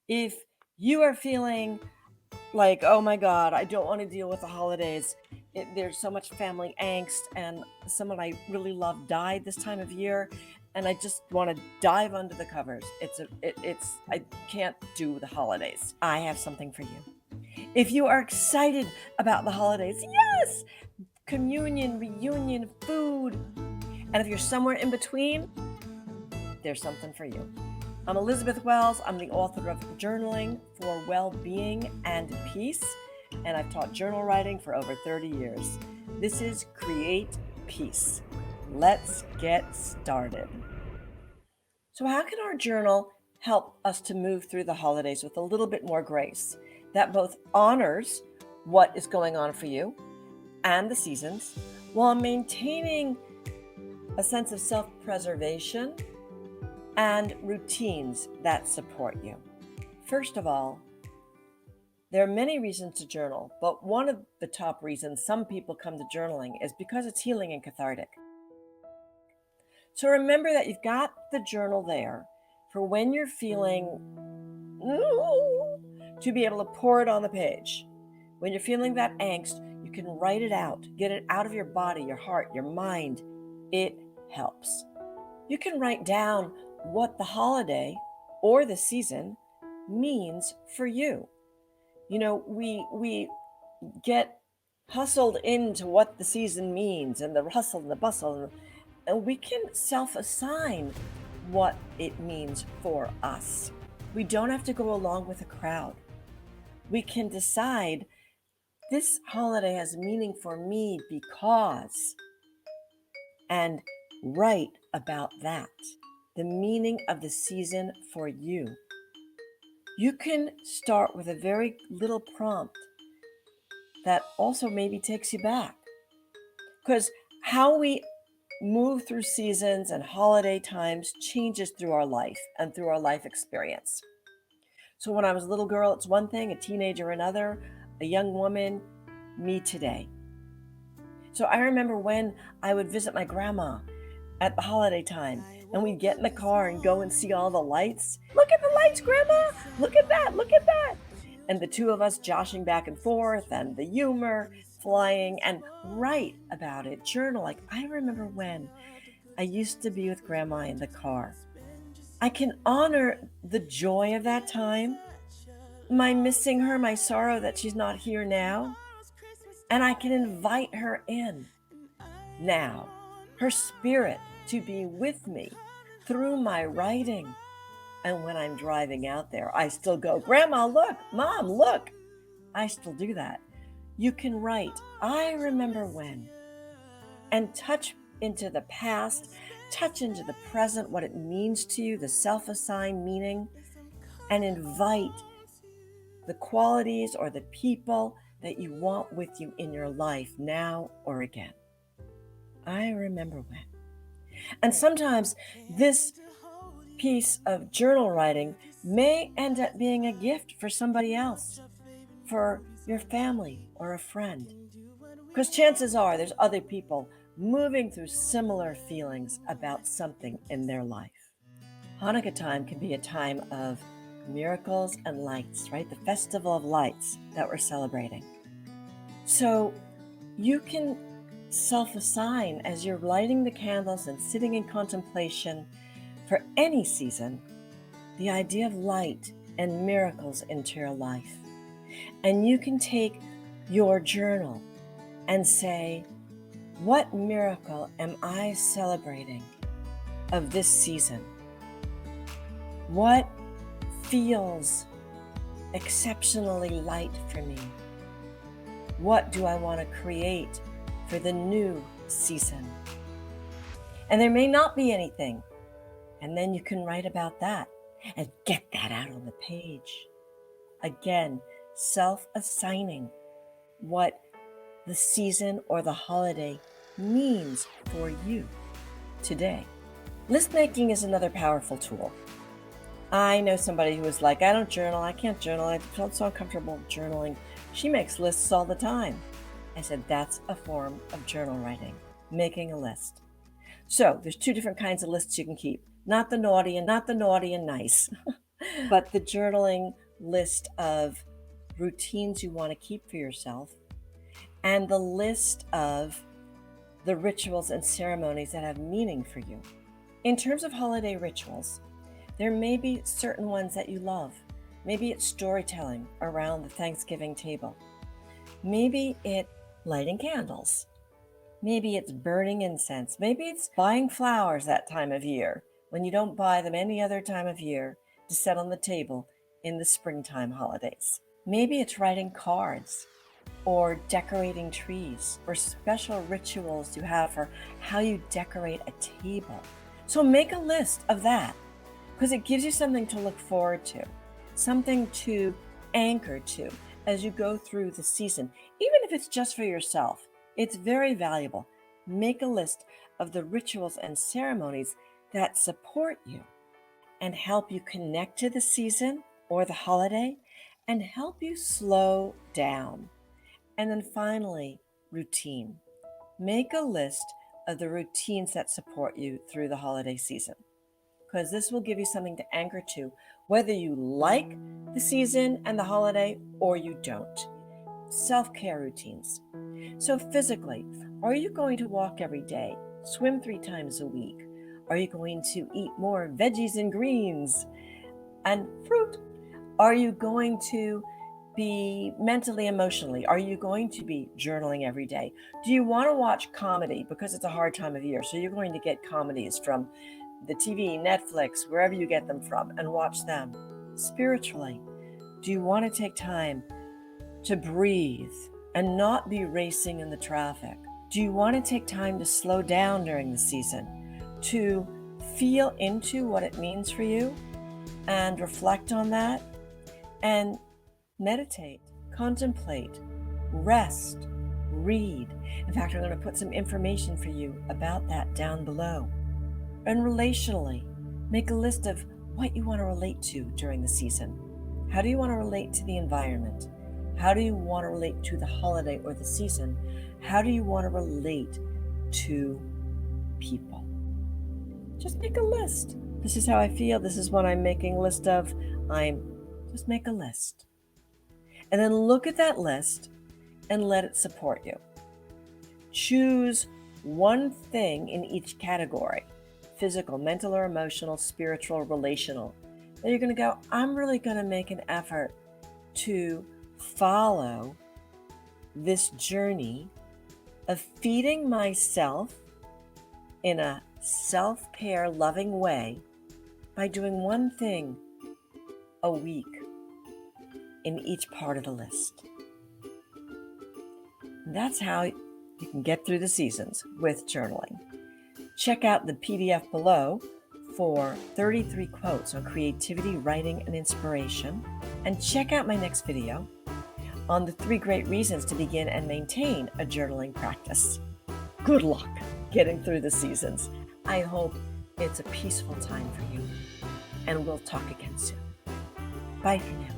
If you are feeling like, oh my God, I don't want to deal with the holidays. There's so much family angst, and someone I really love died this time of year, and I just want to dive under the covers. I can't do the holidays. I have something for you. If you are excited about the holidays, yes, communion, reunion, food, and if you're somewhere in between, there's something for you. I'm Elizabeth Wells. I'm the author of Journaling for Well-Being and Peace, and I've taught journal writing for over 30 years. This is Create Peace. Let's get started. So how can our journal help us to move through the holidays with a little bit more grace that both honors what is going on for you and the seasons while maintaining a sense of self-preservation and routines that support you? First of all, there are many reasons to journal, but one of the top reasons some people come to journaling is because it's healing and cathartic. So remember that you've got the journal there for when you're feeling to be able to pour it on the page. When you're feeling that angst, you can write it out, get it out of your body, your heart, your mind. It helps. You can write down what the holiday or the season means for you. You know, we get hustled into what the season means and the hustle and the bustle, and we can self-assign what it means for us. We don't have to go along with a crowd. We can decide this holiday has meaning for me because, and write about that, the meaning of the season for you. You can start with a very little prompt that also maybe takes you back, because how we move through seasons and holiday times changes through our life and through our life experience. So when I was a little girl, it's one thing, a teenager another, a young woman, me today. So I remember when I would visit my grandma at the holiday time, and we'd get in the car and go and see all the lights. Look at the lights, Grandma! Look at that! Look at that! And the two of us joshing back and forth, and the humor flying, and write about it, journal. Like, I remember when I used to be with Grandma in the car. I can honor the joy of that time, my missing her, my sorrow that she's not here now, and I can invite her in now, her spirit to be with me through my writing. And when I'm driving out there, I still go, Grandma, look, Mom, look. I still do that. You can write, I remember when, and touch into the past, touch into the present, what it means to you, the self-assigned meaning, and invite the qualities or the people that you want with you in your life now or again. I remember when. And sometimes this piece of journal writing may end up being a gift for somebody else, for your family or a friend, because chances are there's other people moving through similar feelings about something in their life. Hanukkah time can be a time of miracles and lights, right? The festival of lights that we're celebrating. So you can self-assign as you're lighting the candles and sitting in contemplation for any season, the idea of light and miracles into your life. And you can take your journal and say, what miracle am I celebrating of this season? What feels exceptionally light for me? What do I want to create for the new season? And there may not be anything. And then you can write about that and get that out on the page. Again, self-assigning what the season or the holiday means for you today. List making is another powerful tool. I know somebody who was like, I don't journal, I can't journal, I felt so uncomfortable journaling. She makes lists all the time. I said, that's a form of journal writing, making a list. So there's two different kinds of lists you can keep. Not the naughty and nice. But the journaling list of routines you want to keep for yourself, and the list of the rituals and ceremonies that have meaning for you. In terms of holiday rituals, there may be certain ones that you love. Maybe it's storytelling around the Thanksgiving table. Maybe it's lighting candles. Maybe it's burning incense. Maybe it's buying flowers that time of year when you don't buy them any other time of year to set on the table in the springtime holidays. Maybe it's writing cards or decorating trees or special rituals you have for how you decorate a table. So make a list of that because it gives you something to look forward to, something to anchor to as you go through the season, even if it's just for yourself. It's very valuable. Make a list of the rituals and ceremonies that support you and help you connect to the season or the holiday and help you slow down. And then finally, routine. Make a list of the routines that support you through the holiday season, because this will give you something to anchor to, whether you like the season and the holiday or you don't. Self-care routines. So physically, are you going to walk every day, swim 3 times a week? Are you going to eat more veggies and greens and fruit? Are you going to be mentally, emotionally? Are you going to be journaling every day? Do you want to watch comedy because it's a hard time of year? So you're going to get comedies from the TV, Netflix, wherever you get them from, and watch them. Spiritually, do you want to take time to breathe and not be racing in the traffic? Do you want to take time to slow down during the season, to feel into what it means for you and reflect on that and meditate, contemplate, rest, read? In fact, I'm going to put some information for you about that down below. And relationally, make a list of what you want to relate to during the season. How do you want to relate to the environment? How do you want to relate to the holiday or the season? How do you want to relate to people? Just make a list. This is how I feel. This is what I'm making a list of. Just make a list. And then look at that list and let it support you. Choose one thing in each category: physical, mental or emotional, spiritual, relational. Then you're going to go, I'm really going to make an effort to follow this journey of feeding myself in a self-care, loving way by doing one thing a week in each part of the list. And that's how you can get through the seasons with journaling. Check out the PDF below for 33 quotes on creativity, writing, and inspiration. And check out my next video on the 3 great reasons to begin and maintain a journaling practice. Good luck getting through the seasons. I hope it's a peaceful time for you. And we'll talk again soon. Bye for now.